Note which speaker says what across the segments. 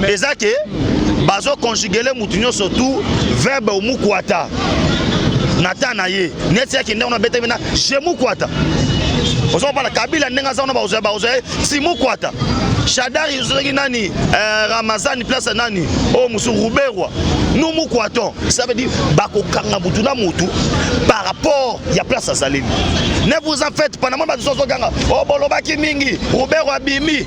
Speaker 1: Et ça que bazo conjuguer mutunyo surtout verbe mukwata. Natana ye. Netia ki ndona beta bina je mukwata. Ozo pala Kabila ndenga za ba ozo si mukwata. Shadari uzuri nani Ramazani place nani o musu Ruberwa. Nous mukwatons. Ça veut dire bako kanga mutuna mutu par rapport ya place à Saline. Ne vous en faites pas, nama bazozo ganga. Oh bolobaki mingi, Robert Wabimi.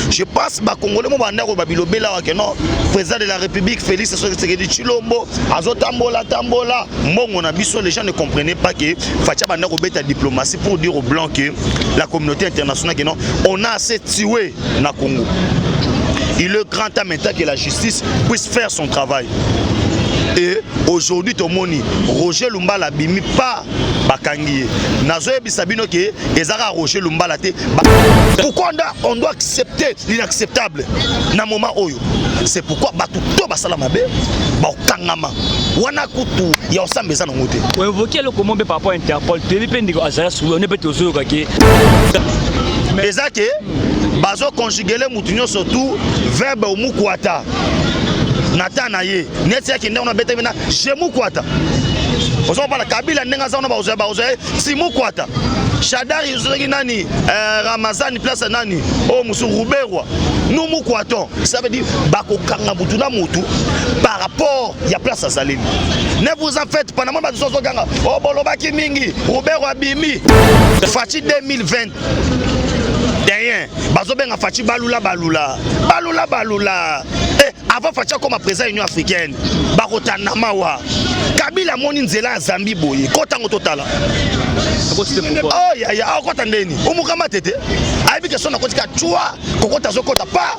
Speaker 1: Je pense ba Congolais mo banda ko babilobela wa non président de la République Félix Tshisekedi Tshilombo azotambola tambola mbongo na biso les gens ne comprenaient pas que fatia banda ko beta diplomatie pour dire aux blancs que la communauté internationale que non on a assez tué na Congo. Il est grand temps maintenant que la justice puisse faire son travail. Et aujourd'hui, Tomoni, Roger Lumbala bimi pas bakangi. Nazoe bisabino ke ezara Roger Lumbala te. Pourquoi on doit accepter l'inacceptable na moment oyo? C'est pourquoi batuto basala mabe ba kangama. Wana kutu ya osambeza na ngote.
Speaker 2: Vous évoquez le comment par rapport à Interpol, dépend azara sur on est peut ozo kake.
Speaker 1: Mais ça que bazo conjuguer mutunyo surtout verbe mukwata. Natana ye. Netia ki ndona beta bina je mukwata. Ozo pala Kabila ndenga za ba ozo si mukwata. Shadari uzuri nani Ramazani place nani o musu Ruberwa. Nous mukwatons. Ça veut dire bako kanga mutuna mutu par rapport ya place à Saline. Ne vous en faites pas, nama bazozo ganga. Oh bolobaki mingi, Robert Wabimi. Fati 2020. Derrière, bazo benga Fati balula. Avant Fatia comme président Union africaine, Barota Namawa, Kabila moni nzela Zambie boye, kota ngototala. Oh ya ya, kota ndeni. Umukama tete. Aibi ke sona kotika chua, kokota zokota pa.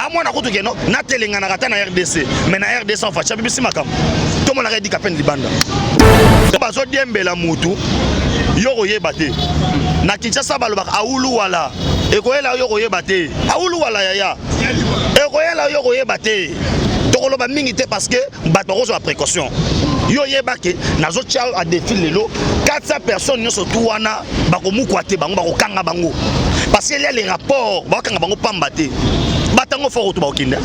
Speaker 1: Amon na kotu keno, na telenga na kata na RDC, mais na RDC en Fatia bibisi makam. Tout le monde a dit qu'appelle libanda. Bazo diembela mutu, yoro yebate. Na Kinshasa balobaka aulu wala. Ekoyela yoro yebate. Aulu wala yaya. Ekoyela yoro yebate. Tokoloba mingi te parce que bato rozo la précaution. Yo yebake nazo tia a défi lelo 400 personnes nyoso tuwana bako mukwate bango bako kanga bango. Parce qu'il y a les rapports bako kanga bango pambate. Batango fort to bakinda.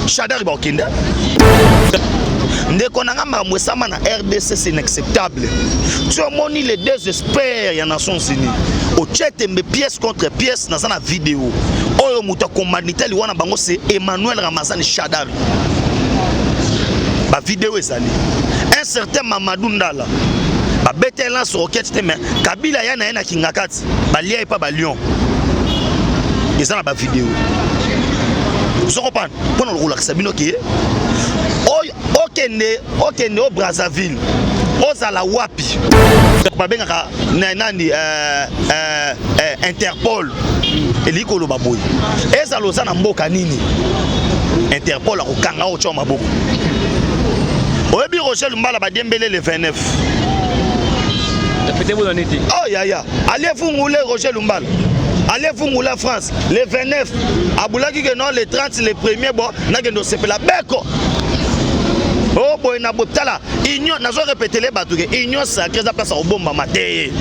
Speaker 1: Shadari bakinda. Ndeko nanga mamwesama na RDC c'est inacceptable. Tu as moni les désespères ya Nations Unies. O tchete me pièce contre pièce dans la vidéo. Oyo muta commandité li wana bango c'est Emmanuel Ramazani Shadari. Ba vidéo ezali. Un certain Mamadou Ndala. Ba betelan sur roquette te mais Kabila yana yana kingakati. Ba lia pas ba lion. Ezala ba vidéo. Vous comprenez? Pour nous rouler sabino qui okende au Brazzaville ozala wapi babengaka nani Interpol elikolo baboyi ezaloza na mboka nini Interpol akokanga ocho maboko oyebi Roger Lumbala badembele le 29 oh ya allez fungule Roger Lumbala. Allez fungule France le 29 abulaki que non le 30 le 1er bon nakendo sepela beko. Oh boy na botala union nazo répéter les batouke union sacrée za place au bomba maté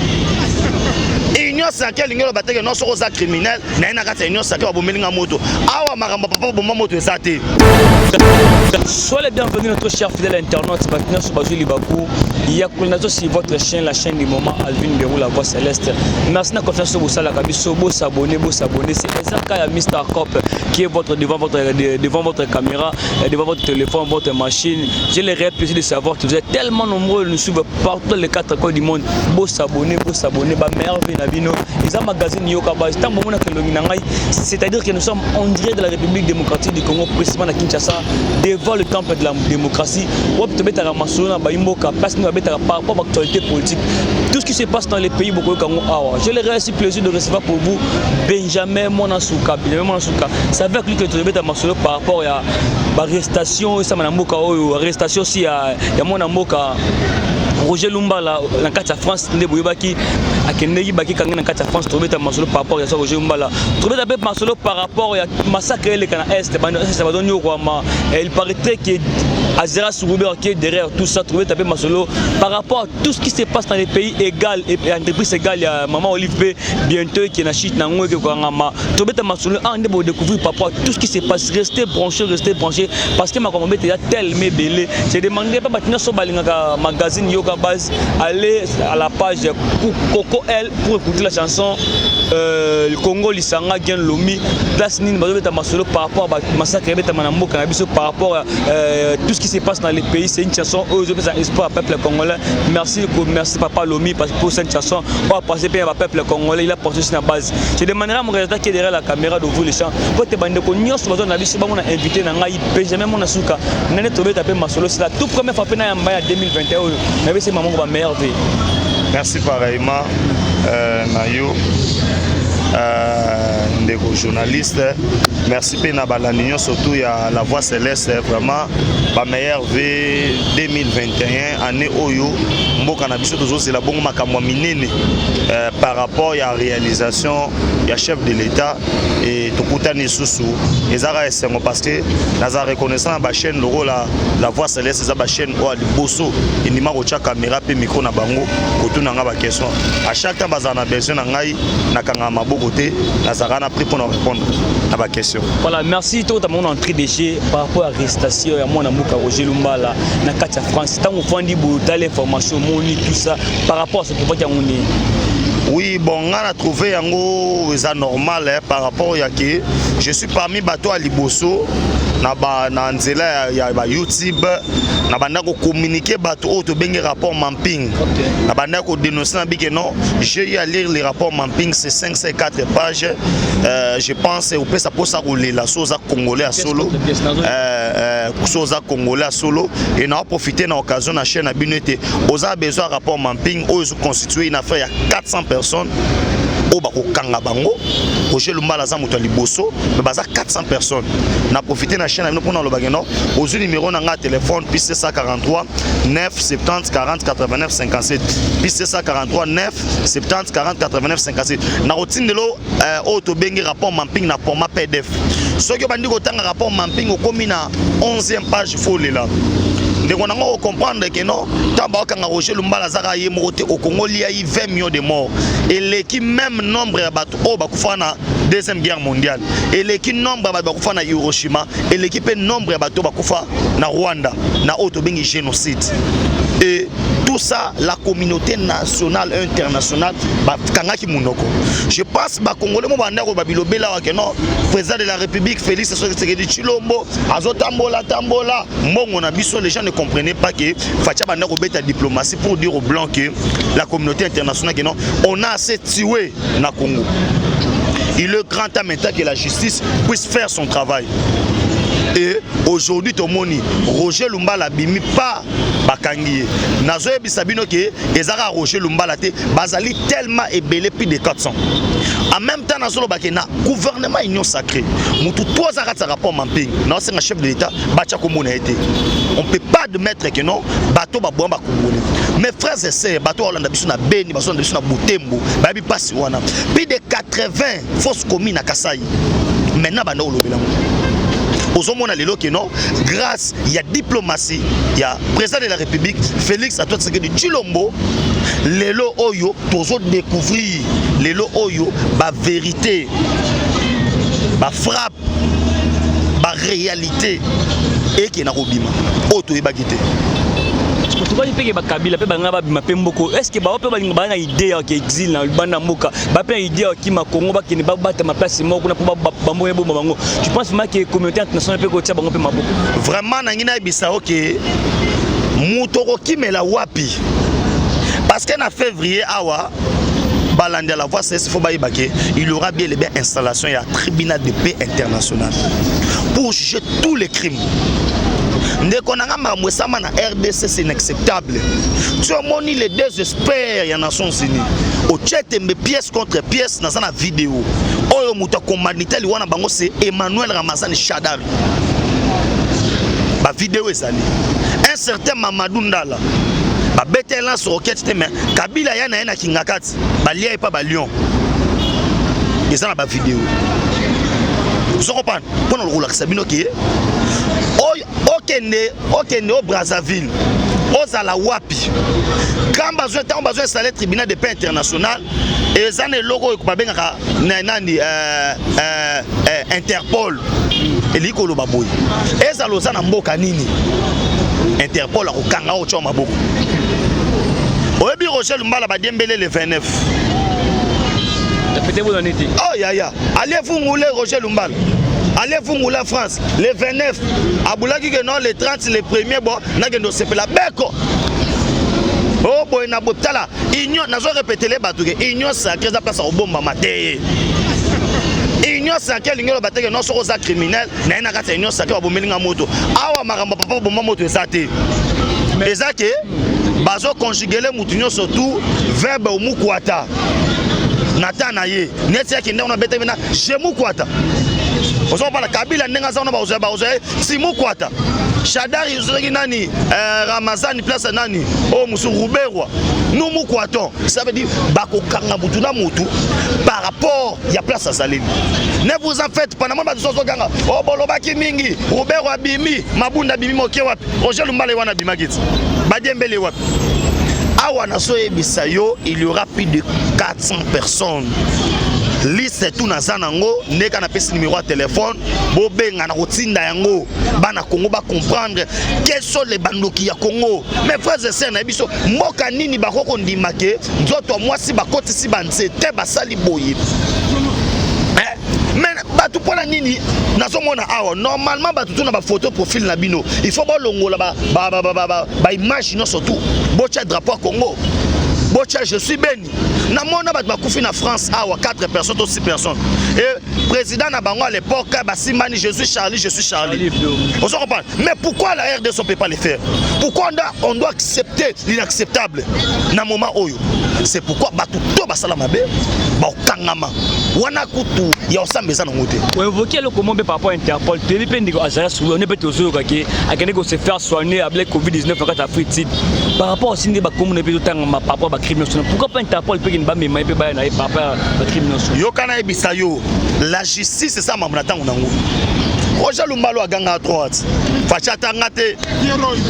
Speaker 1: union sacrée lingelo bateke non soko za criminel na ina kata union sacrée abomelinga moto awa maramba papa bomba moto ezate.
Speaker 2: Soyez les bienvenus notre cher fidèle internaute Bakina Soubazou Libakou. Il y a sur votre chaîne, la chaîne du moment Alvin Berou, la voix céleste. Merci de la confiance sur vous, la Kabiso, vous s'abonner. C'est Ezaka Mr. Cop qui est devant votre caméra, devant votre téléphone, votre machine. J'ai le réel plaisir de savoir que vous êtes tellement nombreux, nous suivons partout dans les 4 coins du monde. Vous s'abonner, bah meilleur Vinabino. Ils ont magazine Yoka, c'est-à-dire que nous sommes en direct de la République démocratique du Congo, précisément à Kinshasa, devant le temple de la démocratie. Par rapport à l'actualité politique, tout ce qui se passe dans les pays beaucoup je le réussi plaisir de recevoir pour vous Benjamin Monasuka. C'est avec lui que tu devais t'amasser par rapport à l'arrestation, arrestation si à Monamoka. Roger Lumbala, dans la France, ne boyaki à Kennedy Baki Kangan dans la France, trouver ta masolo par rapport à ça Roger Lumbala. Trouver ta bête masolo par rapport à massacre les Canadiens Est, il paraîtrait que Azera Souroubert qui est derrière tout ça, trouver taper Masolo par rapport à tout ce qui se passe dans les pays égal et entreprise égale. Il y a Maman Olive B bientôt qui est na chute nango que Kangama. Trouver ta Masolo en de découvrir par rapport à tout ce qui se passe. Restez branchés parce que ma commande est tellement belle. J'ai demandé pas maintenant sur Balinga magazine Yoga Base aller à la page Coco L pour écouter la chanson le Congo Lisanga Gen Lomi place Nini Bazobeta Masolo par rapport à massacre Beta Manambo Cannabis par rapport à tout ce qui se passe dans les pays. C'est une chanson aux espoir au peuple congolais. Merci Papa Lomi pour cette chanson. On va passer bien au peuple congolais. Il a porté sur la base. Je demanderai à mon réalisateur qui est derrière la caméra d'ouvrir les champs. Pour te bande ko nyos bazo na biso ba mon invité na ngai Benjamin Monasuka. Nane tobe taper Masolo c'est la toute première fois na yamba 2021. Mais c'est maman va meilleure vie.
Speaker 1: Merci pareillement Nayo. Des journalistes, merci Pena Balanignon, surtout il y a la voix céleste, vraiment la meilleure V 2021 année Oyo, Mboka na biso toujours c'est la bonne makamwa minene par rapport à la réalisation, il y a chef de l'État et Tokutani Soussou, et Zara Essengo parce que Nazar reconnaissant la chaîne le rôle la voix céleste, c'est la chaîne où il bosso, il n'y a pas de caméra et micro na bango, pour tout n'anga ba question. À chaque temps bazana besoin n'angai na kangama côté, Nazarana pris pour nous répondre à ma question.
Speaker 2: Voilà, merci tout à mon entrée de chez par rapport à l'arrestation et à mon amour Roger Lumbala, na Katia France. Tant qu'on fait l'information, tout ça par rapport à ce que vous avez.
Speaker 1: Oui, bon, on a trouvé un go normal par rapport à qui je suis parmi bateau à Liboso. Na nzela ya YouTube na banda ko communiquer bato auto bengi rapport mapping na banda ko dénoncer na bike non j'ai eu à lire les rapports mapping c'est 504 pages je pense au pesa pour ça rouler la chose congolais à solo chose congolais à solo et on a profité dans occasion na chaîne à binete oza besoin rapport mapping ozo constituer une affaire il y a 400 personnes au bako kanga bango Roger Lumbala za muto liboso mais baza 400 personnes na profité na chaîne pour dans le bagano au numéro na téléphone puis 743 9 70 40 89 57 puis 743 9 70 40 89 57 na routine de l'eau auto bengi rapport mapping na format PDF ce que bandi ko tanga rapport mapping au komi na 11e page folie là. On a comprendre que non, tant Roger Lumbala Zara y est au Congo, il y a eu 20 millions de morts. Et l'équipe même nombre de la Deuxième Guerre mondiale. Et l'équipe nombre de la Hiroshima. Et l'équipe nombre de la Rwanda. Na autobéni génocide. Et tout ça, la communauté nationale et internationale, je pense que les Congolais le président de la République, Félix Tshisekedi Tshilombo, Tambola, les gens ne comprenaient pas que Fatia Banda Robeta diplomatie pour dire aux Blancs que la communauté internationale, on a assez tué na Congo. Il est grand temps maintenant que la justice puisse faire son travail. Et aujourd'hui, Roger Lumbala bimi pas bakangi. Nazoye bisabino ke ezara Roger Lumbala te bazali tellement ébélé plus de 400. En même temps, nazolo bakena gouvernement union sacrée. Mutu trois arats rapport mapping. Non, c'est un chef de l'État. Bacha komona été. On peut pas admettre que non bateau ba bomba kongolais. Mes frères et sœurs, bateau Hollande biso na Beni, bateau biso na Butembo, babi pasi wana. Plus de 80 fausses communes à Kasai. Maintenant bana olobela. Ozomona lelo que non, grâce il y a diplomatie, il y a président de la République Félix Antoine Tshisekedi Tshilombo, lelo oyo tozo découvrir lelo oyo ba vérité, ba frappe, ba réalité et qui na robima auto ebagité.
Speaker 2: Est-ce que vous avez une idée qui existe dans le Bandamoka? Vous avez une idée qui m'a Congo qui ne va pas battre ma place. Je pense que la communauté internationale peut être
Speaker 1: vraiment, que Moutoro qui me la wapi. Parce qu'en février, Balandi à la voix, il y aura bien les installations et un tribunal de paix international pour juger tous les crimes. Na RDC c'est inacceptable. Tu as moni les désespères des Nations Unies. Au chat mes pièce contre pièce dans la vidéo. Oyo muta commandité li wana bango c'est Emmanuel Ramazani Shadari. Ba vidéo ezali. Un certain Mamadou Ndala. Ba betelan sur roquette mais Kabila yana na kingakati. Ba lia pas ba lion. Ils ont ba vidéo. Vous comprenez? Pour nous rouler sabino qui okende au Brazzaville ozala wapi quand besoin installer tribunal de paix international et ça ne logo ekobabengaka nani Interpol elikolo baboyi ezalo za na mboka nini Interpol akokanga ocho maboko oyebi Roger Lumbala badiembele le 29 oh ya allez vous mouler Roger Lumbala. Allez vous mouler en France le 29 à Boulaki que non le 30 le 1er bon nagendo sepela beko oh boy na botala union nazo répéter les batouke union sacrée za place au bomba maté union sacrée lingelo bateke non so za criminel na ina kata union sacrée abomelinga moto awa maramba papa bomba moto ezate ezake bazo conjuguer mutunyo surtout verbe omukwata natana ye neti yake ndona beta bina jemukwata ozo bala kabila ndenga za na bazo simukwata Shadari uzaki nani Ramazani place nani oh musu Ruberwa nous mukwaton ça veut dire bakokanga mutu na mutu par rapport ya place à Salini ne vous en faites pas na mamba zozo ganga oh bolobaki mingi Ruberwa bimi mabunda bimi moke wapi Roger Lumbala wana bimagiti badiembele wapi awa na so ebisa yo il y aura plus de 400 personnes liste tout na zanango neka na pesi numéro de téléphone bobenga na kotinda yango bana Congo ba comprendre quels sont les bandoki ya Congo mes frères et sœurs na biso mboka nini bakoko ndimake nzoto mwasi bakoti si banzete basali boye mais batu pona nini nazomona awa normalement batu tuna ba photo profil na bino il faut ba longola ba image no surtout bocha drapeau Congo bocha je suis béni na mona bat bakufi na France awa 4 personnes ou 6 personnes et président na bango à l'époque basimani je suis Charlie on se comprend mais pourquoi la RDC ne peut pas le faire pourquoi on doit accepter l'inacceptable na moment oyo c'est pourquoi batu to basala mabe ba okangama wana kutu ya osambeza na ngote
Speaker 2: on évoquait le comment par rapport à Interpol télé pendiko azara sur on est peut toujours que akene ko se faire soigner avec Covid-19 quand Afrique par rapport au signe ba comme ne peut tanga par rapport à criminels pourquoi pas Interpol peut une ba mais peut ba na par rapport à criminels
Speaker 1: yo kana ebisa yo la justice c'est ça mamna tango nango Roger Lumbala aganga à droite facha tangate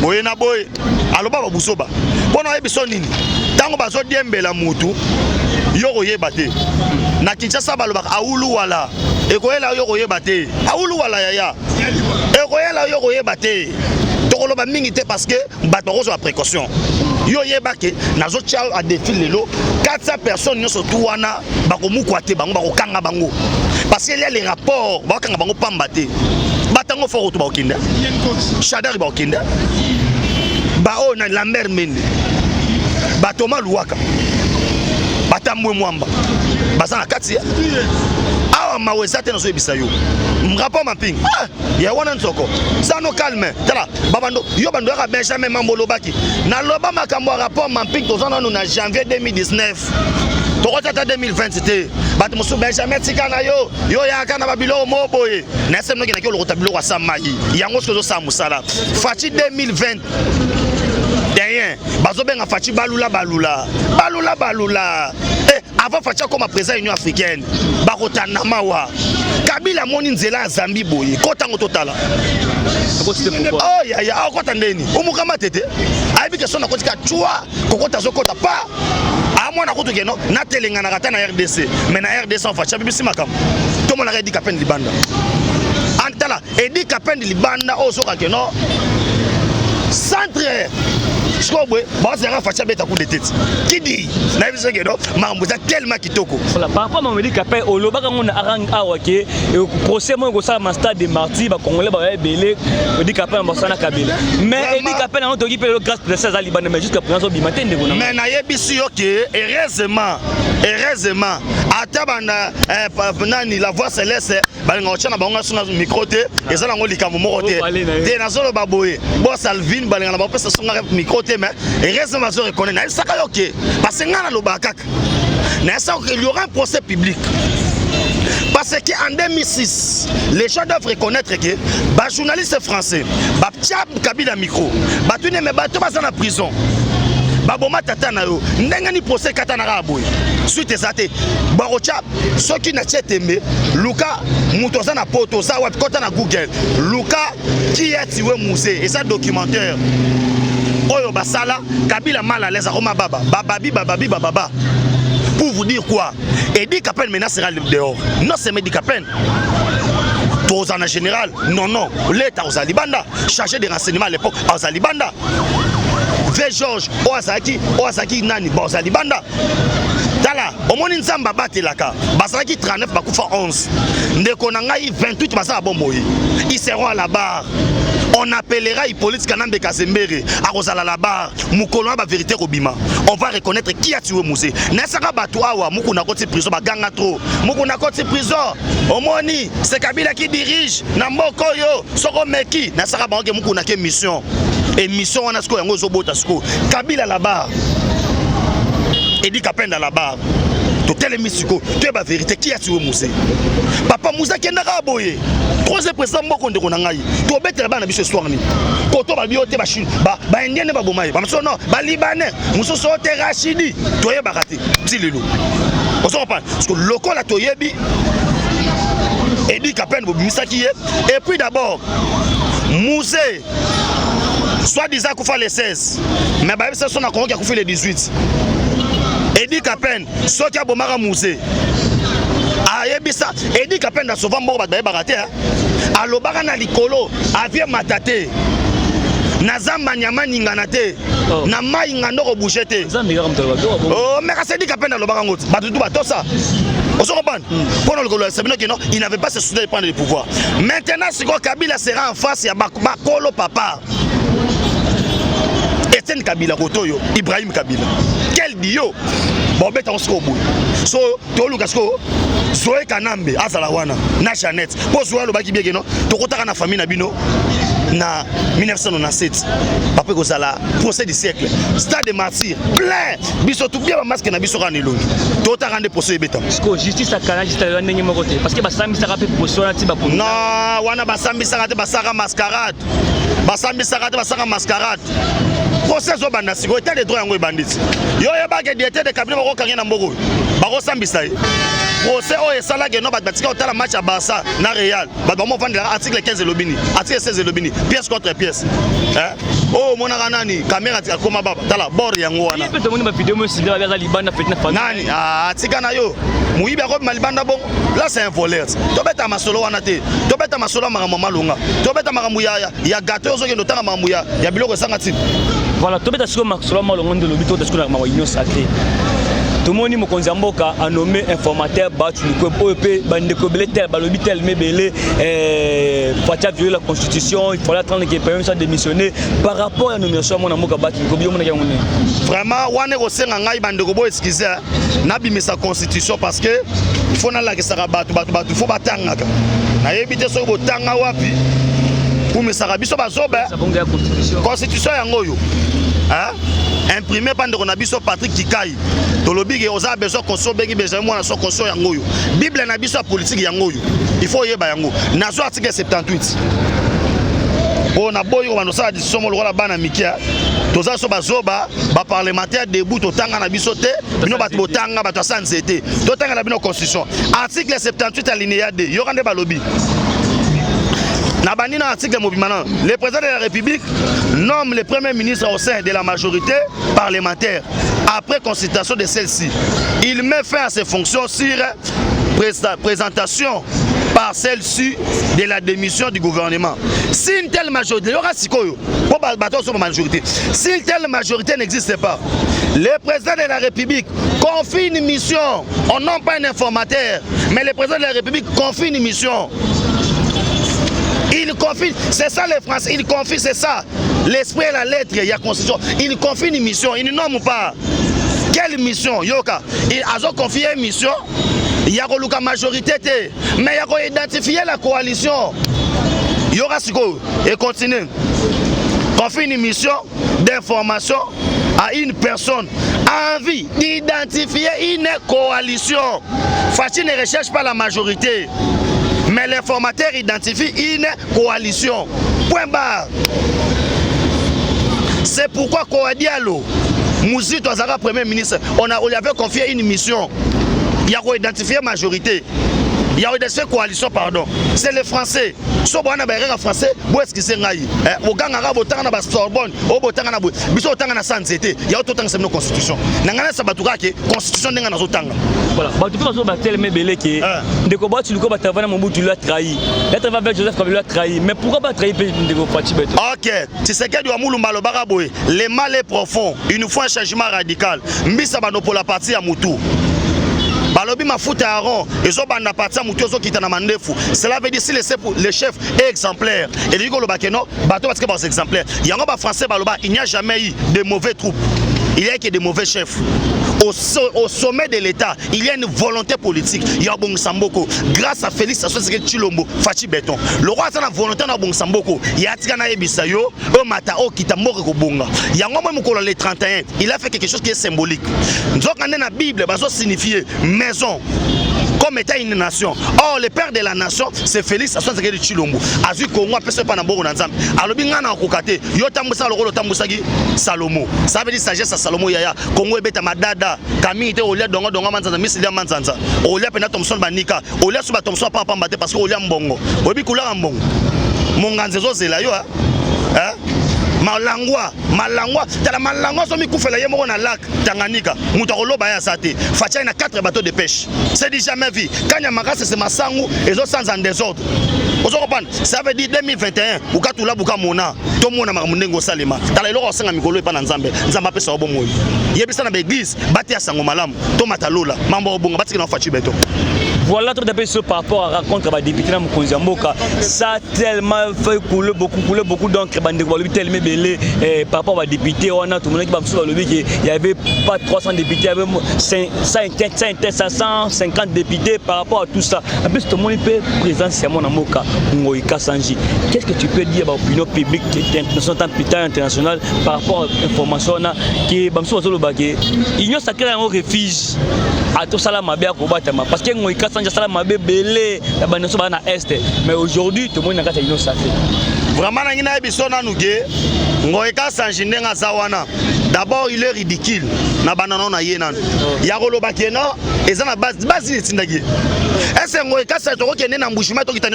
Speaker 1: boye na boye aloba ba busoba bona ebiso nini tango bazo diembela mutu yo koyeba te na Kinshasa balobaka aulu wala ekoyela yo koyeba te aulu wala yaya ekoyela yo koyeba te tokoloba mingi te parce que bato kozo a précaution yo yeba ke nazo tia a défi lelo 400 personnes nyoso tu wana bakomukwate bango bakokanga bango parce que il y a les rapports bakanga bango pamba te batango fort to bakinda Shadari bakinda bao na Lambert Mende batoma luwaka batamwe mwamba basana kati awa maweza te nazo ebisa yo rapport mapping ya wana nsoko sano calme tala babando yo bando ya Benjamin Mambolo baki na loba makambo rapport mapping tozana no na janvier 2019 tokota 2020 c'était bato musu Benjamin tikana yo ya kana babilo moboye na semno ki na ki lokota bilo kwa samayi yango sozo sa musala fachi 2020 derrière bazobenga fachi balula avant fachi comme président Union africaine bakotana mawa Kabila moni nzela Zambie boye kotango totala oh ya kota ndeni umukama tete aibi ke sona kotika chua kokota zokota pa amona kutu keno na telenga na kata na RDC mais na RDC en fachi bibisi makam to mona redi kapen libanda antala edi kapen libanda o soka keno centre Skobwe, bazera facha beta coup de tête. Qui dit? Na biso que non, mambuza tellement kitoko.
Speaker 2: Voilà, par rapport à Mamedi Kapay, au loba quand on a arrang awake, et au procès moi go ça ma stade de martyrs, ba congolais ba belé, Mamedi Kapay en Botswana Kabila. Mais Mamedi Kapay na to gipe le grâce pour ça Liban mais jusqu'à présent bimatin de gona. Mais
Speaker 1: na yebisu yoke, heureusement, atabana nani la voix céleste, ba ngotchana ba ngona suna micro te, ezala ngo likambo moko te. Te na zolo baboye, bo Salvin ba ngana ba pesa sunga micro mais heureusement je reconnais na saka yoke parce que ngana loba kaka na ça il y aura un procès public parce que en 2006 les gens doivent reconnaître que ba journaliste français ba tchap Kabila micro ba tune me ba to ba na prison ba boma tata na yo ndenga ni procès kata na raboy suite ezate barocha soki na Tchetembe Luka mutoza na poto za wap kota na Google Luka qui a tué Musée et ça documentaire oyo basala Kabila mal à l'aise Roma baba baba pour vous dire quoi Edi Kapen maintenant sera dehors non c'est Edi Kapen en général non l'état aux Alibanda chargé des renseignements à l'époque aux Alibanda V Georges Oazaki nani aux Alibanda tala omoni nzamba batelaka basaki 39 bakufa 11 ndeko na ngai 28 basala bomboyi ils seront à la barre. On appellera Hippolyte Kanambe Kazembere à Rosala la barre. Moukolon ba vérité Robima. On va reconnaître qui a tué Musée. Nesaka Batouawa, Moukouna Koti prison, Baganga trop. Moukouna Koti prison. Omoni, c'est Kabila qui dirige. Namoko yo, Soko Meki. Nesaka Bange Moukouna ke mission. Et mission on a ce qu'on a Zobota Sko. Kabila la barre. Edi Kapen à la barre. Tout est mystique. Tu es la vérité. Qui a tué Musée? Papa Moussa qui est aboyé. Troisième président Moko de Konangaï. Tu as bête là-bas dans ce soir. Koto ba biote ba Chine. Ba indien ne ba bomaï. Ba non. Ba libanais. Mousso sote Rachidi. Tu es baraté. Tililo. On s'en parle. Parce que le local a toyebi. Edi Kapen Bobimisa qui est. Et puis d'abord, Musée. Soit disant qu'on fait les 16. Mais bah ça son a qui a fait les 18. Edi Kapen, ce qui a bomara Musée. Ayebisa, Edi Kapen da souvent mort ba baraté hein. Alobara na likolo, avie matate. Nazamba nyama ninganate. Na mai ngando ko bouchete. Oh, mais quand Edi Kapen alobara ngoti, ba tout ba to ça. On se comprend. Pendant le Golo, il n'avait pas ce souci de prendre le pouvoir. Maintenant, si Kabila sera en face, il y a Bakolo papa. Etienne Kabila Kotoyo, Ibrahim Kabila. Quel dio? Bon, ben, on se comprend. So, Tolu Kasko, Zoé Kanambe, Azalawana, Nachanet, pour Zoé le Baki Biegeno, Tokotara na famille Nabino, na 1997. Après que ça là, procès du siècle, stade de martyrs, plein, biso tout bien masque na biso ranelo. Tokotara rende procès béton. Sko
Speaker 2: justice à Canada, justice à Ndenge Mokote, parce que Basambi ça rappelle procès na tiba pour.
Speaker 1: Non, wana Basambi ça rappelle Basara mascarade. Basambi ça rappelle Basara mascarade. Procès au banda siko état de droit yango bandit. Yo yeba ke diété de cabinet bako kangé na mboko. Bako sambisa ye. Procès o esala ke no batika otala match à Barça na Real. Ba mo vendre article 15 lobini, article 16 lobini, pièce contre pièce. Hein? Oh mona kanani caméra tika koma baba. Tala bord yango wana.
Speaker 2: Peut te moni ba vidéo mo sibira ba libanda fetna fa.
Speaker 1: Nani tika na yo. Muibi ko malibanda bon. Là c'est un voleur. To beta masolo wana te. To beta masolo makambo malonga. To beta makambo ya gâteau zo ke no tanga makambo ya biloko sangati.
Speaker 2: Voilà, tout le monde sur le monde de l'hôpital de la réunion sacrée. Tout le monde mokonzi mboka a nommé informateur battu le OEP bande koblete balobitel mebele fatia violer la constitution, il fallait attendre que permis soit démissionné par rapport à la nomination mon mboka battu le kobiyo mona ngone.
Speaker 1: Vraiment wane ko senga ngai bande ko bo excuser na bimisa constitution parce que il faut na la que ça batu faut batanga. Na yebite so bo tanga wapi pour me sarabiso bazoba constitution yango yo. Hein? Imprimé par Nabiso Patrick Kikai. Tolobi que oza besoin conso bengi besoin moi so conso yango yo. Bible na biso politique yango yo. Il faut yeba yango. Nazo article 78. On a boyo ba no sa décision mo lokola bana mikia. Toza so bazoba ba parlementaire debout totanga na biso te. Bino bat botanga ba to sanzete. Totanga na bino constitution. Article 78 alinéa 2. Yorande balobi. Nabanina article Mobimana, le président de la République nomme le premier ministre au sein de la majorité parlementaire après consultation de celle-ci. Il met fin à ses fonctions sur présentation par celle-ci de la démission du gouvernement. Si une telle majorité, si une telle majorité n'existe pas, le président de la République confie une mission, on non pas un informateur, mais le président de la République confie une mission. Il confie, c'est ça les Français, il confie, c'est ça. L'esprit et la lettre, il y a constitution. Il confie une mission, il ne nomme pas. Quelle mission? Yoka, il a confié une mission, il y a la majorité, mais il y a identifié la coalition. Yoka Siko, et continue. Confie une mission d'information à une personne envie d'identifier une coalition. Fatih ne recherche pas la majorité. Mais l'informateur identifie une coalition. Point barre. C'est pourquoi Kouadialo Mouzito Azara premier ministre, on lui avait confié une mission. Il y a identifié majorité. Il y a identifié coalition, pardon. C'est les Français. Si on a un français, où est-ce qu'ils sont là? Au Ghana, au Tanga, au Sorbonne, au Tanga, au Tanga, na santé. Il y a autant de nos constitutions. Nangana Sabatuka qui constitution n'est pas dans Tanga. Voilà.
Speaker 2: Tu peux pas tel mais belé qui. De combat tu le combat t'as vraiment tu l'as trahi. Là tu vas avec Joseph Kabila l'a trahi. Mais pourquoi pas trahir de vos partis beto?
Speaker 1: Ok. Tu sais que du Amoulou Malobaraboé. Le mal est profond. Il nous faut un changement radical. Mbisa bano pour la partie à Moutou. Balobi mafuta aron ezo banda partia mutu ezo kita na mandefu. Cela veut dire si le chef est exemplaire et le golo bakeno bato parce que ba exemplaire yango ba français baloba il n'y a jamais eu de mauvais troupes, il y a que de mauvais chefs. Au sommet de l'État, il y a une volonté politique. Il y a bon Samboko. Grâce à Félix Tshisekedi Tshilombo, Fachi Beton. Le roi a la volonté de bon Samboko. Il y a Tigana Ebisayo, Matao Kitamore Kobonga. Il y a un moment où le 31, il a fait quelque chose qui est symbolique. Nous avons dans la Bible, ça signifie maison. Comme étant une nation. Or, le père de la nation, c'est Félix Tshisekedi Tshilombo. Azu Kongo, personne pas na Boro Nanzam. Alors, bien, on a kokate. Yotambusa, le rôle Tambusagi, Salomo. Ça veut dire sagesse à Salomo Yaya. Kongo est Madada. Camille était au lait donga manzanza, Missilia manzanza. Au lait pena Thomson Banika. Au lait sous Thomson pas pambate parce qu'au lait mbongo. Obi kula mbongo. Monganzezo zela yo hein? Malangwa, t'as la malangwa somi koufela yemo na lac Tanganyika. Mutokolo baya sate. Fatia na 4 bateaux de pêche. C'est dit jamais vu. Quand Yamaka c'est Massangu et zo sans en désordre. Vous comprenez? Ça veut dire 2021 ou katula buka mona. To mona mamundengo salema. T'as le loro sanga mikolo e pa na Nzambe. Nzamba pesa obo moyo. Yebisa na église, bati ya sango malamu. To matalola, mambo obonga bati na fachi beto.
Speaker 2: Voilà tout d'abord par rapport à rencontre avec député dans Mokonzi Mboka. Ça a tellement fait couler beaucoup d'encre tellement belé par rapport à député. On a tout le monde qui va sur le qu'il n'y avait pas 300 députés, il y avait 550 députés par rapport à tout ça. En plus, tout le monde peut présenter mon Mboka Ngoïka Sanji. Qu'est-ce que tu peux dire à l'opinion publique internationale par rapport à l'information qui est l'Union sacrée en refuge à tout ça parce que Ngoïka mais aujourd'hui tout le monde a une sacrée.
Speaker 1: Vraiment, d'abord il est ridicule. Il y a na base est-ce que Ngoïka qui est né dans Mbushima qui est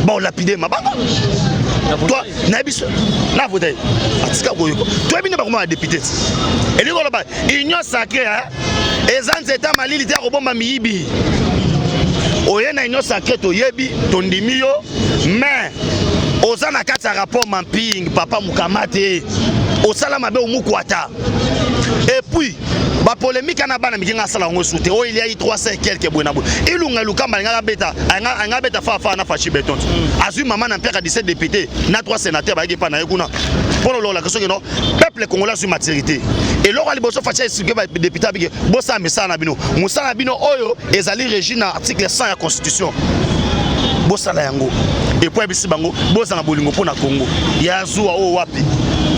Speaker 1: bon lapidé ma toi nabiso na voter atika goyoko toi bino bakoma député et lui là union sacrée hein ezanze état malili te robomba miyibi oye na union sacrée to yebi to ndimi yo mais ozana kati rapport mapping papa mukamate osala mabe omukwata et puis ba polémique na bana mikinga sala ngo soute o il y a eu 300 et quelques bonabo ilunga lukamba nga beta anga beta fa na fachi beton azu maman na père 17 députés na 3 sénateurs ba yepa na yekuna pour la question que non peuple congolais sur maturité et lors ali boso fachi ce que député bige bosa mesana bino musana bino oyo ezali régime article 100 de la constitution bosala yango et puis bisi bango bosana bolingo pona Congo ya zuwa o wapi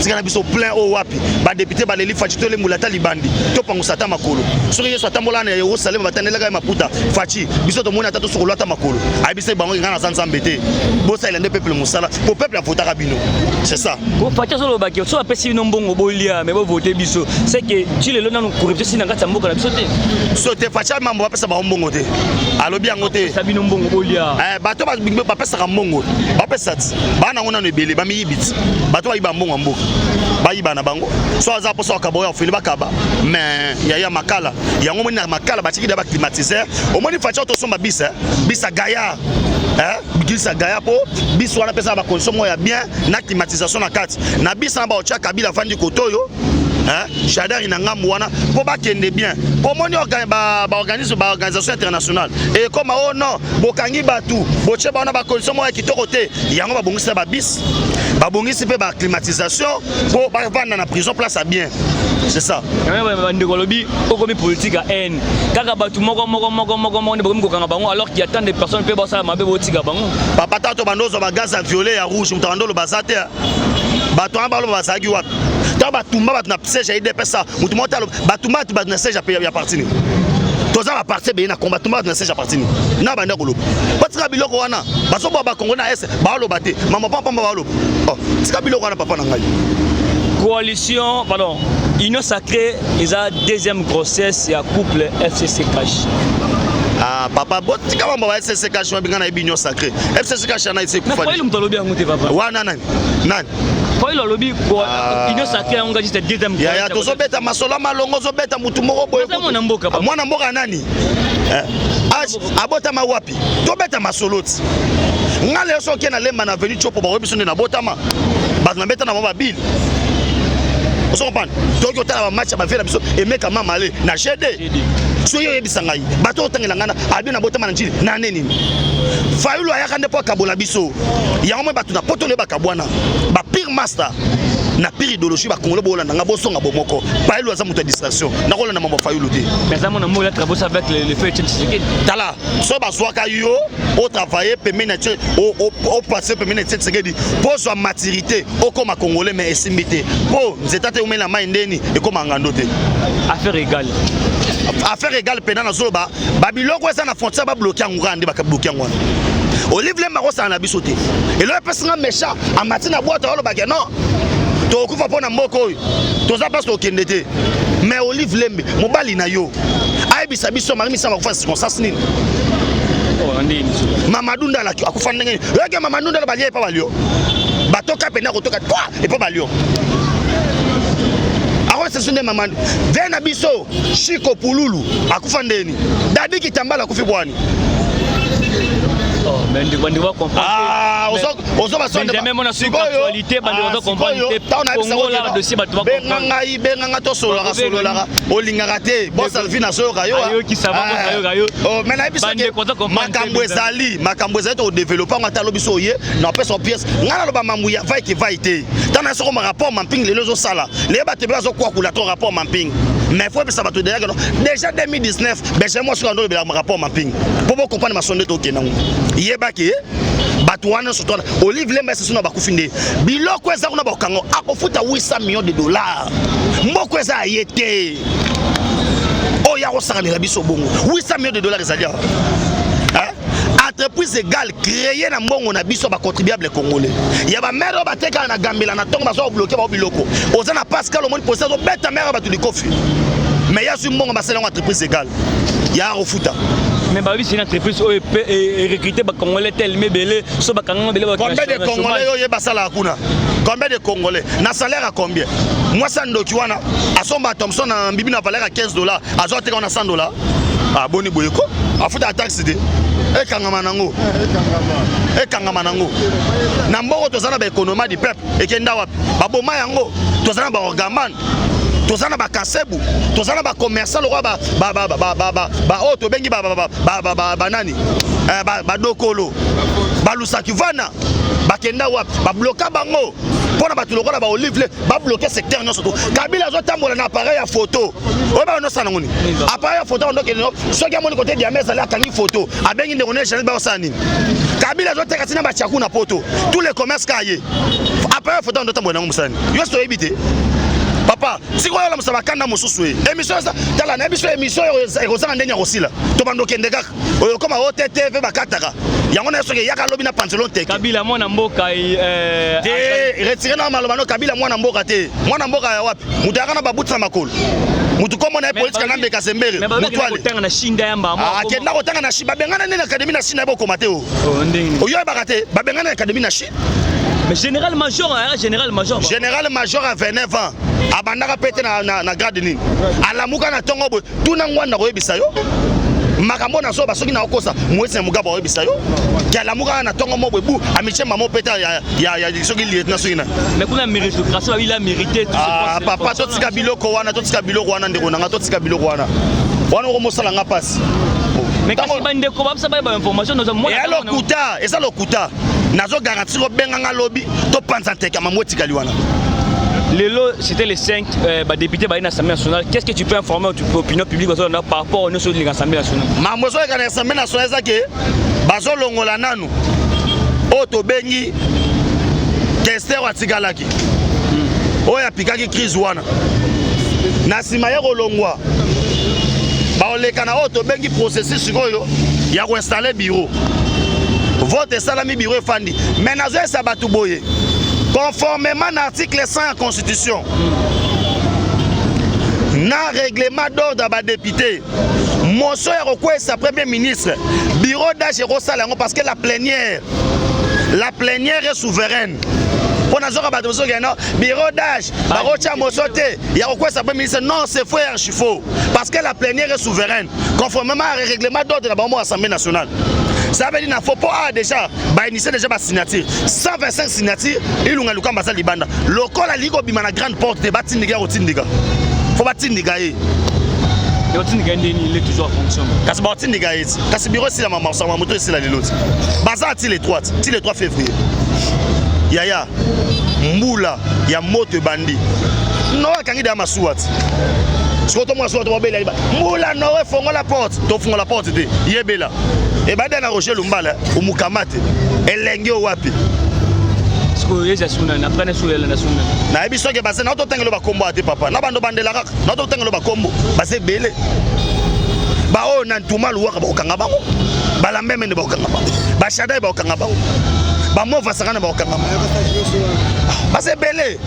Speaker 1: tika biso plein o wapi ba député ba leli fachi to le mulata libandi to pango sata makolo soki yeso atambola na yo salema batanela ga maputa fachi biso to mona tato sokolo ata makolo ai bise bango ngana zanza mbete bosa ile nde peuple musala pour peuple avotaka bino c'est ça
Speaker 2: ko fachi solo baki so apesi bino mbongo bolia mais bo voter biso c'est que tu le lona no corruption sina ngata mboka na biso te
Speaker 1: so te fachi mambo bapesa ba mbongo te alobi yango te
Speaker 2: sabino mbongo bolia
Speaker 1: bato bapesa ka mbongo bapesa ti bana ngona no ebele ba miyibiti bato bayiba mbongo mboka bayiba na bango so aza poso akaboya ofini bakaba mais ya makala yango moni na makala batiki da ba climatiseur au moni fachi to somba bisa bisa gaya bisa gaya po biso wana pesa ba consommation ya bien na climatisation na kati na bisa ba ocha kabila fandi kotoyo Chadar inangamu wana pour bakende bien pour moni organisation internationale et comme oh non bokangi batu boche ba na ba condition mo ya kitoko te yango ba bongisa ba bis ba bongisi pe ba climatisation pour ba vendre na prison place à bien c'est ça
Speaker 2: ndeko lobi okomi politique à haine kaka batu moko ne bokomi kokanga bango alors qu'il y a tant de personnes pe bosala mabe botika bango
Speaker 1: papa tato bandozo ba gaz à violet ya rouge mutandolo bazate bato amba lo bazaki wapi ta batumba bat na siège ide pesa mutumota batumba bat na siège ya parti toza ba parti be na combattumba na siège ya parti na banda koloba batika biloko wana baso ba Congo na est ba lo baté mama papa ba lo oh tika biloko wana papa na ngai
Speaker 2: coalition pardon Union Sacrée, ils ont deuxième grossesse et un couple FCC Cash.
Speaker 1: Ah, papa, bon, tu vas voir FCC Cash, on va Union Sacrée. FCC Cash, on a essayé de faire.
Speaker 2: Mais pourquoi il me dit papa?
Speaker 1: Ouais, non.
Speaker 2: Pourquoi il a lobby pour Union Sacrée, on a dit deuxième grossesse.
Speaker 1: Ya, tu as bête masolo malongo, zo bête mutumoro boy.
Speaker 2: Moi namboka papa.
Speaker 1: Moi namboka nani? Abota ma wapi. Tu bête masoloti. Ngale so ke na lemba na venu chopo ba webiso na botama. Ba na beta na mama bil. Vous comprenez? Donc on a un match à faire biso et mec mama aller na chede. Soyo yebisa ngai. Bato otangela ngana abi na botama na njili na neni. Fayulu ayaka ndepo kabola biso. Ya mo bato na poto le bakabwana. Ba pire master. Na pire idéologie ba congolais bola na ngabosonga bomoko. Fayulu aza muta distraction. Na kola na mama Fayulu te.
Speaker 2: Mais ça mon amour la travaux avec le feu Tshisekedi.
Speaker 1: Tala, so ba swaka yo au travailler permet au passer permet Tshisekedi. Pour sa maturité, au comme congolais mais esimité. Pour nzeta umela maindeni et comme ngando te.
Speaker 2: Affaire égale.
Speaker 1: Affaire égale pendant na zoba babiloko eza na frontière ba bloquer ngurande ba bloquer ngwana. Olive Lemba ko sa na bisote. Et là personne méchant en matin na boîte olo ba non. To kufa pona mboko to za parce que ndete. Mais Olive Lembe mobali na yo. Aibisa biso mari misama ko fa circonstance nini.
Speaker 2: Oh ndini.
Speaker 1: Mamadou Ndala akufa ndenge. Yeke Mamadou Ndala balie pa balio. Batoka pena ko toka toi et pas balio. C'est son maman. Vena biso Chiko Pululu akufa ndeni. Dadi Kitambala akufi bwani.
Speaker 2: Oh, mais on doit comprendre.
Speaker 1: Ah, on va se
Speaker 2: dire même on a sur l'actualité, on doit comprendre. Congo là dossier ba doit comprendre.
Speaker 1: Benga to solo la olingaka te. Boss Alvina so kayo.
Speaker 2: Ayo ki ça va kayo.
Speaker 1: Oh, mais na biso makambo ezali to développer on atalo biso ye na pesa pièce. Ngala lo ba mamuya vai ki vai te. Tana so comme rapport mapping les zo sala. Les ba te ba zo kwa kula to rapport mapping. Mais faut que ça va te dire déjà 2019, ben j'ai moi sur le rapport mapping. Pour comprendre ma sonde to kenango. Yebaki Batouane sur toi Olive Lemba c'est son bakufinde biloko eza kuna bakango akofuta 800 millions de dollars mboko eza yete oya ko saka na biso bongo 800 millions de dollars ezali entreprise égale créer na mbongo na biso ba contribuable congolais ya ba mère ba teka na gambela na tongo bazo bloquer ba biloko oza na Pascal au monde poser zo beta mère ba tu kofi mais ya sur mbongo ba c'est une entreprise égale ya refuta.
Speaker 2: Mais bah oui, c'est une entreprise où est recruté par Congolais tel mais belé, so ba kanganga belé.
Speaker 1: Combien de Congolais yo basala akuna? Combien de Congolais? Na salaire à combien? Moi ça ndokiwana, asomba Thompson na bibi na valeur à $15, azote on a $100. Ah boni boyeko, afuta taxe de. E kangama nango. E kangama nango. Na mboko tozana ba économie du peuple et kenda wapi? Ba boma yango, tozana ba orgaman. Tozana ba kasebu, tozana ba commerçant le roi ba auto bengi ba nani ba dokolo ba lusaki vana ba kenda wapi ba bloquer bango pona ba tulokola ba Olive ba bloquer secteur nyonso to Kabila zo tambola na appareil ya photo o ba no sana ngoni appareil ya photo on doke no soki amoni côté dia mesa la kangi photo abengi ndeko ne chanel ba osani Kabila zo teka tina ba chaku na poto tous les commerces kaye appareil photo on do tambola ngomsani yo so ebite. Papa, si quoi la musaba kanda mususu émission ça tala na émission ezanga ndenya kosila to bando kende kaka oyo koma OTTV bakataka yango na soki yaka lobi na pantalon teke
Speaker 2: Kabila mwana mboka
Speaker 1: retiré na maloba no Kabila mwana mboka te mwana mboka ya wapi mutaka na babuti na makolo mutu komo na politique na mbeka sembere mutu ali
Speaker 2: kotanga na shinda yamba
Speaker 1: ah kenda kotanga na shi babengana na académie na Chine boko mateo oyo bakate babengana na académie na Chine.
Speaker 2: Mais général major
Speaker 1: à 29 ans abandaka pete na grade nini alamuka na tongo bo tuna ngwana ko yebisa yo makambo na so basoki na okosa mwese mugaba yebisa yo alamuka na tongo mo bu amiche mamo pete ya soki lieutenant soina
Speaker 2: mais kuna méritocratie il a mérité tout
Speaker 1: ce papa totika biloko wana ndeko nanga totika biloko wana ko mosala nga passe
Speaker 2: mais kasi bande ko babsa ba information nous moi
Speaker 1: eza lokuta nazo garantir ko benganga lobi to panza teka mamoti kaliwana.
Speaker 2: Lelo, c'était les 5 députés de l'Assemblée nationale. Qu'est-ce que tu peux informer l'opinion publique par rapport à l'Assemblée nationale?
Speaker 1: Mamozo est l'Assemblée nationale, c'est que Bazo Longola Nanu, Oto Bengi, Kester Watigalaki, Oya Pikaki crise wana. Nasimaye Rolongwa, Baolekana Oto Bengi processus sur eux, il y a installé bureau. Vote salami bureau fandi. Mais Nazo Sabatuboye. Conformément à l'article 100 de la Constitution, na règlement d'ordre à député. Motion est sa premier ministre. Bureau d'âge est parce que la plénière est souveraine. Pour nous dire bureau d'âge, il y a quoi ça peut ministre? Non, c'est faux et archi faux. Parce que la plénière est souveraine. Conformément au règlement d'ordre de l'Assemblée nationale. Ça veut dire qu'il ne faut pas déjà initier déjà ma signature. 125 signatures, il y a un cas Libanda. Le col a ligo bima la grande porte de Batindiga au Tindiga. Faut pas Tindiga.
Speaker 2: Il est toujours en fonction.
Speaker 1: Quand c'est Batindiga, quand c'est bureau ici la maman, ça va moto ici la l'autre. Bazar les 3 février. Yaya, Moula, il y a moto bandi. Non, quand il y a ma souate. Si tu as Moula, non, fongo la porte. Tu fongo la porte, il est bella. Et bien, dans la Roger Lumbala, au Mukamate, elle l'a wapi.
Speaker 2: Parce que les gens n'apprennent sur la nation.
Speaker 1: Na ebiso ke base na to tangelo ba kombo ate papa. Na bando bandela kaka. Na to tangelo ba kombo. Base belé. Ba o na ntuma luwa ba okanga bango. Ba la meme ne ba okanga bango. Ba shada ba okanga bango. Ba mo vasakana ba okanga bango. Base belé.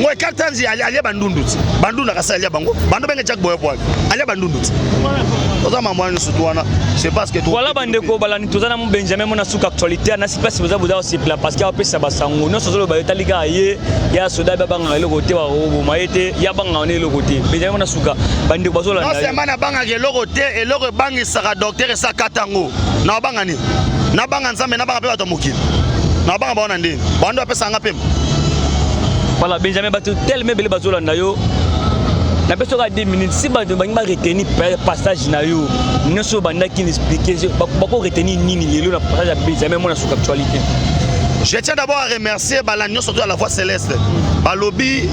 Speaker 1: Moi katanzi alia bandundu. Bandunda kasa alia bango. Bando benge jack boy boy. Alia bandundu. Oza mamwa ni sutwana. C'est parce que
Speaker 2: voilà bande ko balani tozana mo Benjamin mona suka actualité na si place boza aussi parce qu'il y a pesa basango no sozolo ba etalika ye ya soda ba banga le côté wa robo maete ya banga ne le côté Benjamin mona suka bande ko bazola
Speaker 1: non c'est mana banga ke le côté et le bangi saka docteur sa katango na banga ni na banga nzambe na banga pe bato mokili na banga ba ona ndeni bando pesa nga pe
Speaker 2: voilà Benjamin batu tellement bele bazola ndayo na beso ka 2 minutes si ba retenir passage na yo ne so banda qui expliquer ba ko retenir nini lelo na passage Benjamin mona sur actualité.
Speaker 1: Je tiens d'abord à remercier Balanyo surtout à la Voix Céleste. Balobi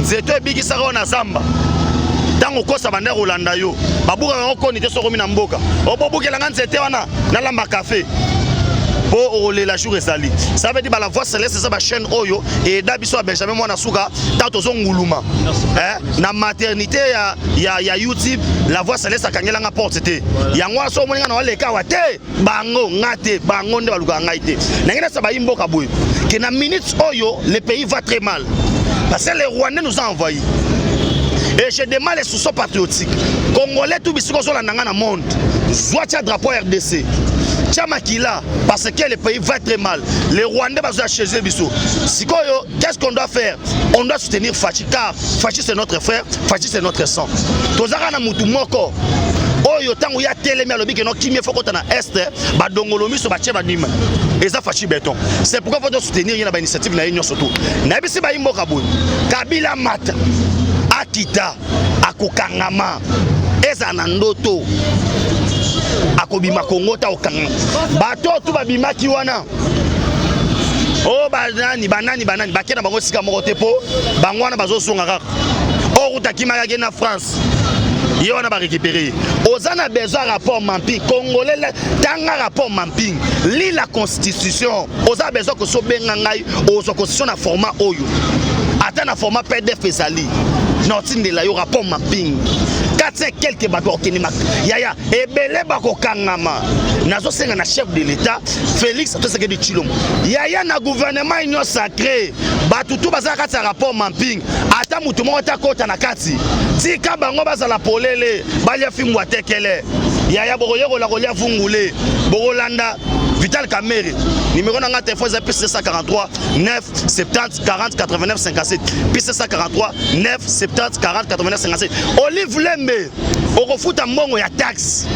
Speaker 1: nzeto biki sara na zamba. Tango kosa banda Rolanda yo. Babuka ngoko ni te soko mina mboka. Obobukela nzete wana na lamba café. Pour la jour ezali. Ça veut dire la Voix Céleste c'est sa chaîne Oyo et d'abiso à Benjamin mona suka tato zonguluma. Na maternité ya YouTube la Voix Céleste akangela nga porte te. Yango so moninga na leka wa te bango ngate bango nde baluka ngaite. Nangena sa ba imboka boy. Que na minutes Oyo le pays va très mal. Parce que les Rwandais nous ont envahi. Et je demande les sous patriotiques. Congolais tout bisiko so la nanga na monde. Zoatia drapeau RDC. Tchamakila, parce que le pays va très mal. Les Rwandais vont chez eux. Qu'est-ce qu'on doit faire? On doit soutenir Fachi, car Fachi c'est notre frère, Fachi c'est notre sang. Tozara na mutu moko. Oyo tango ya telemi alobi ke no kimi foko na est ba dongolomi so ba tcheba nima. Eza Fachi béton. C'est pourquoi il faut soutenir une initiative na union surtout. Na bisi ba imboka boy. Kabila mata. Akita akokangama. Eza na ndoto. Akobima Congo ta okanga bato tu babimaki wana o banani bakena bango sika moko te po bango wana bazosonga kaka o utakimaka ke na France ye wana ba récupérer ozana besoin rapport mamping congolais tanga rapport mamping li la constitution oza besoin ko so benga ngai ozo constitution na format oyo ata na format PDF ezali notinde la yo rapport mapping 4 quelques bateaux okinima yaya ebele bako kangama nazo senga na chef de l'état Félix Tshisekedi Tshilombo yaya na gouvernement union sacré batutu bazaka ta rapport mapping ata mutu moko ta kota na kati tika bango bazala polele balia fimwa tekele yaya bokoyeko la kolia fungule bokolanda Vital Kamere, numéro de téléphone est P743 9 70 40 89 57. P743 9 70 40 89 57. Olive Lembe, au refus à mon ya taxe.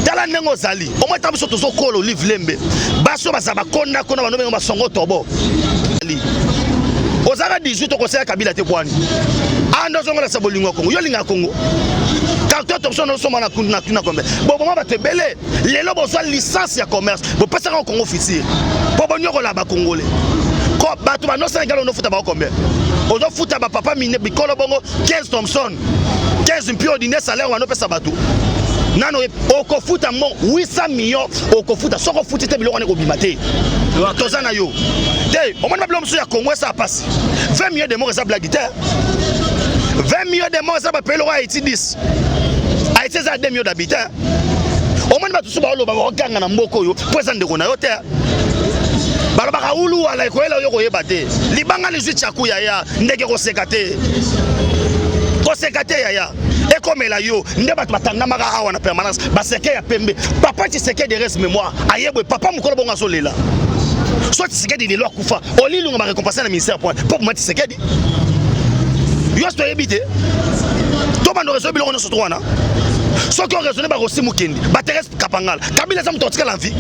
Speaker 1: Tala nengo zali, au moins tabu soto kolo Olive Lembe. Baso basaba kona kona banobe basongo tobo. Ozara 18 au conseil Kabila te bwani. Ando zongo la sabolingo Congo, yo linga Congo. Quand tu as un sommet na commerce, bon moment va te belé. Les lobes ont licence à commerce. Bon pas ça en Congo officier. Bon bon yo là bas congolais. Quand bateau non Sénégal on fout à combien? On doit foutre à papa miné bicolo bongo 15 Thompson. 15 impio ordinaire salaire on a pesa bateau. Nano au fout à mon 800 millions au fout à soko fout te bilo on est obimate. Tozana yo. Té, on m'a blom sur Congo ça passe. 20 millions de morts ça blague. 20 millions de morts ça va payer le roi Haïti 10. Haïti ça 2 millions d'habitants. Au moins tout ça ba okanga na mboko yo poza ndeko na yo te. Balobaka ulu ala ko ela yo ko yebate. Libanga les 8 chaku ya ndeke ko sekate. Ko koseka te yaya ekomela yo nde bato batandamaka awa na permanence baseke ya pembe papa Tshisekedi de reste mémoire ayebwe papa mokolo bongo azolela soit Tshisekedi lelo akufa olilunga barécompense na ministère point pour moi Tshisekedi yo sto yebite to bando reso biloko no soto wana soki on raisonner ba Rossi Mukendi ba Thérèse Kapangala Kabila za mutotika la vie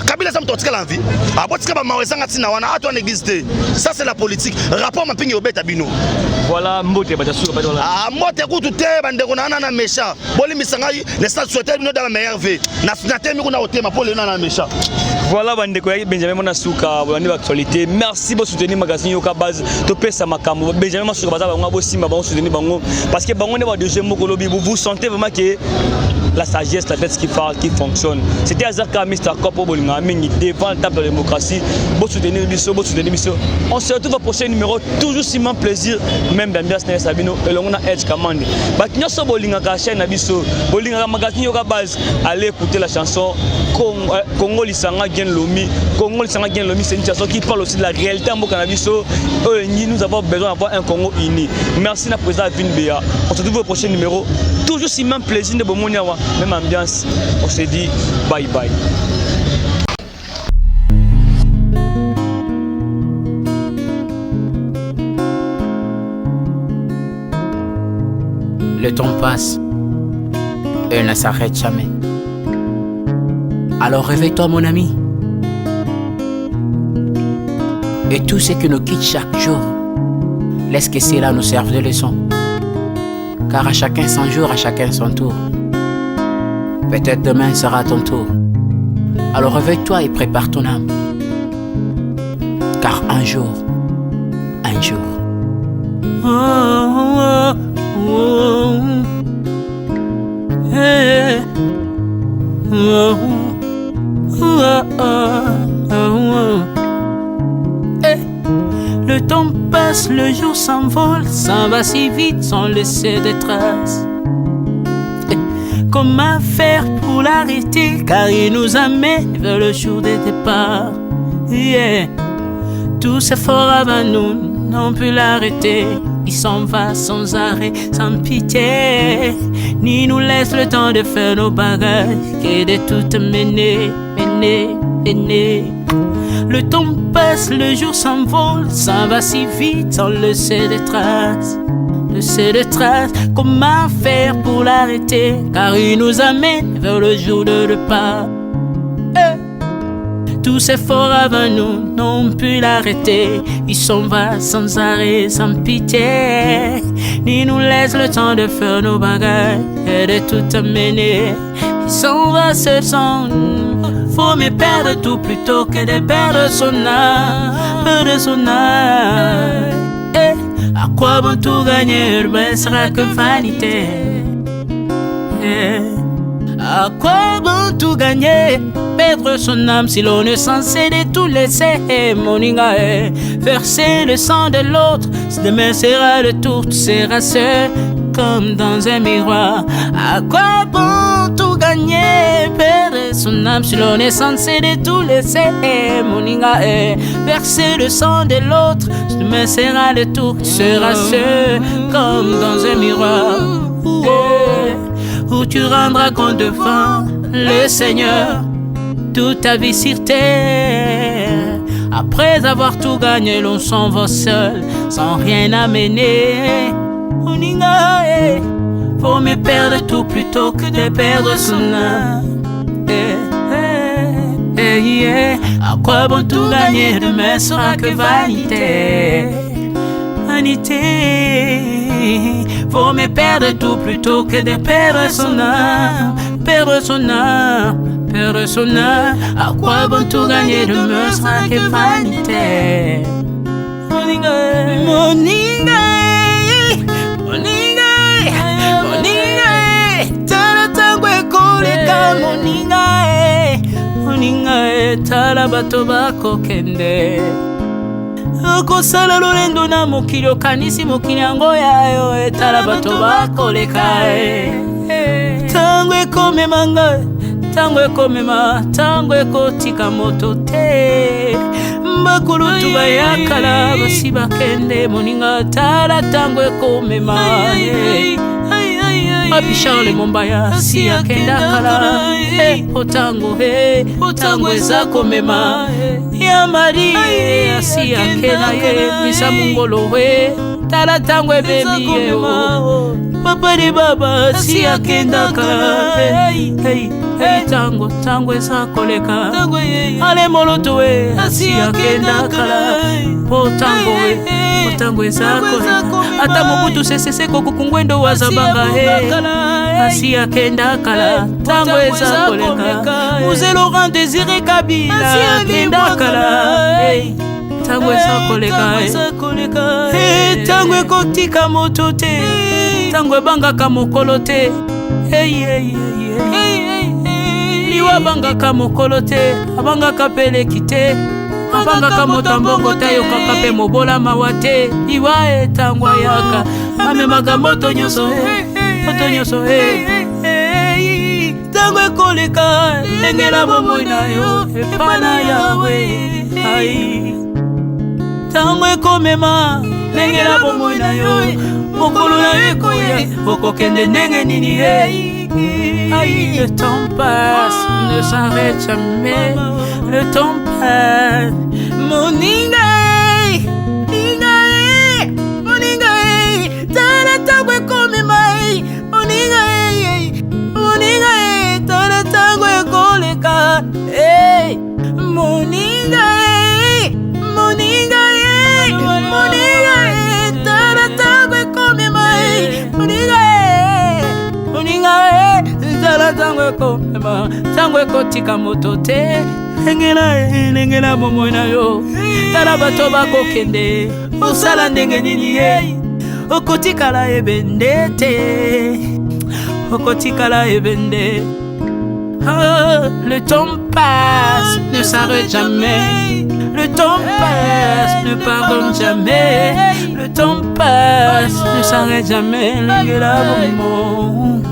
Speaker 1: Kabila za mutotika la vie abotika ba mawezanga tina wana ato en existe ça c'est la politique rapport mapingi obeta bino
Speaker 2: voilà mbote batasuka batola
Speaker 1: mbote kutu te bandeko na méchant boli misangai les stades souhaiter bino dans meilleur vie na temi kuna otema pour le na méchant.
Speaker 2: Voilà bandeko ya Benjamin Monasuka bolandi actualité merci pour soutenir magazine yoka base to pesa makambo Benjamin Monasuka baza bango bo simba bango soutenir bango parce que bango ne ba deuxième mot kolobi vous sentez vraiment que la sagesse, la tête qui parle, qui fonctionne. C'était Azaka Mr. Kopo Bolinga Mingi devant le table de la démocratie. Bon soutenir Bisso, bon soutenir Bisso. On se retrouve au prochain numéro, toujours si mon plaisir, même d'ambiance Naya Sabino, et l'on a Edge Command. Bakino so Bolinga Kacha Nabiso, Bolinga Magazine Yoga Base, allez écouter la chanson Congo Lisanga Gen Lomi. Congo Lisanga Gen Lomi, c'est une chanson qui parle aussi de la réalité en Bokanabiso. Nous avons besoin d'avoir un Congo uni. Merci à président Vinbea. On se retrouve au prochain numéro, toujours si mon plaisir de Bomoniawa. Même ambiance, on se dit bye bye.
Speaker 3: Le temps passe et ne s'arrête jamais. Alors réveille-toi mon ami. Et tout ce qui nous quitte chaque jour, laisse que cela nous serve de leçon. Car à chacun son jour, à chacun son tour. Peut-être demain sera ton tour. Alors réveille-toi et prépare ton âme. Car un jour. Le temps passe, le jour s'envole, s'en va si vite sans laisser de traces. Comment faire pour l'arrêter, car il nous amène vers le jour de départ. Tout c'est fort avant nous, n'ont pu l'arrêter. Il s'en va sans arrêt, sans pitié, ni nous laisse le temps de faire nos bagages, et de tout mener. Le temps passe, le jour s'envole, s'en va si vite sans laisser de traces. Comment faire pour l'arrêter, car il nous amène vers le jour de départ. Tous ces forts avant nous n'ont pu l'arrêter. Il s'en va sans arrêt, sans pitié, ni nous laisse le temps de faire nos bagages et de tout amener. Il s'en va seul sans nous. Faut me perdre tout plutôt que de perdre son âme, À quoi bon tout gagner, ben sera que vanité. À quoi bon tout gagner, perdre son âme si l'on est censé de tout laisser. Moninga, verser le sang de l'autre, si demain sera le tour, tu seras seul comme dans un miroir. À quoi bon tout gagner, perdre son âme si l'on est censé de tout laisser. Moninga, verser le sang de l'autre, si demain sera le tour, tu seras seul comme dans un miroir. Où tu rendras compte devant le Seigneur toute ta vie sur terre. Après avoir tout gagné, l'on s'en va seul sans rien amener. Faut me perdre tout plutôt que de perdre son âme. À quoi bon tout gagner, demain sera que vanité. Faut me perdre tout plutôt que de perdre son âme. Perdre son âme. À quoi bon tout gagner, demain sera que vanité. Moninga, tala tangwe koleka moninga, tala bato bako kende. Okosala lolendo na mokili okanisi mokili yango yayo, tala bato bakoleka. Tango ekomema ngai, tango ekotika moto te. bakulutu bayakala basi bakende moninga tala tango ekomema Papi Charles Mombaya si akenda kala otango otango eza komema ya mari si akena ye misa mungolo tala tango ebemi papa de baba si akenda kala tango eza koleka ale moloto si akenda kala otango eza koleka ata mobutu sesese kokukungwendo wazabanga asi akenda kala tango eza koleka Mzee Laurent Désiré Kabila akenda kala tango eza koleka tango ekotika moto te tango ebangaka mokolo te liwa abangaka mokolo te abangaka peleki te abangaka moto mbongo te ayokaka mpe mobola mawa te liwa etango ayaka amemaka moto nyonso tango ekoleka lengela bomoi na yo epana yawe tango ekomema lengela bomoi na yo mokolo na yo ekoya okokende ndenge nini le temps passe ne s'arrête jamais le temps passe moninga tala tango ekomema moninga tala tango ekoleka moninga tala tango ekomema moninga tala tango ekomema tango ekotika moto te lengela bomoi na yo tala bato bakokende osala ndenge nini okotikala ebende te okotikala ebende le temps passe ne s'arrête jamais le temps passe ne pardonne jamais le temps passe ne s'arrête jamais lengela bomo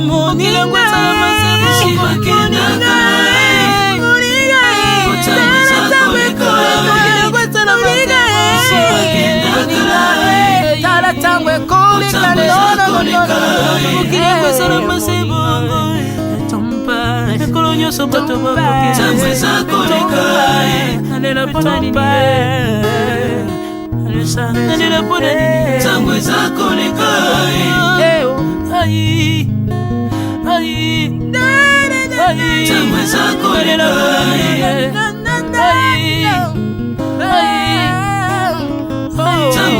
Speaker 3: moninga tala tango ekoleka ekolo nyonso bato bakokenalela mpona nalela mpona tango eza koleka tango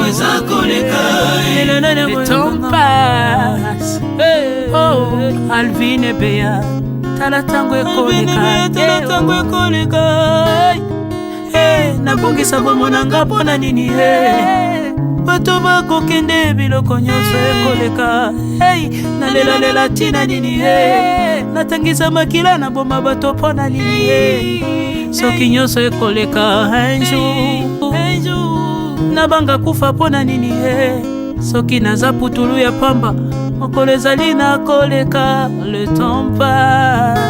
Speaker 3: eza koleka le temps passe Alvin Bea tala tango ekoleka nabongisa bomonanga mpona nini bato bakokende biloko nyonso ekoleka nalelalela tina nini natangisa makila na boma bato mpona nini soki nyonso ekoleka un jour nabanga kufa mpona nini soki naza putulu ya pamba mokolo ezali na koleka le temps passe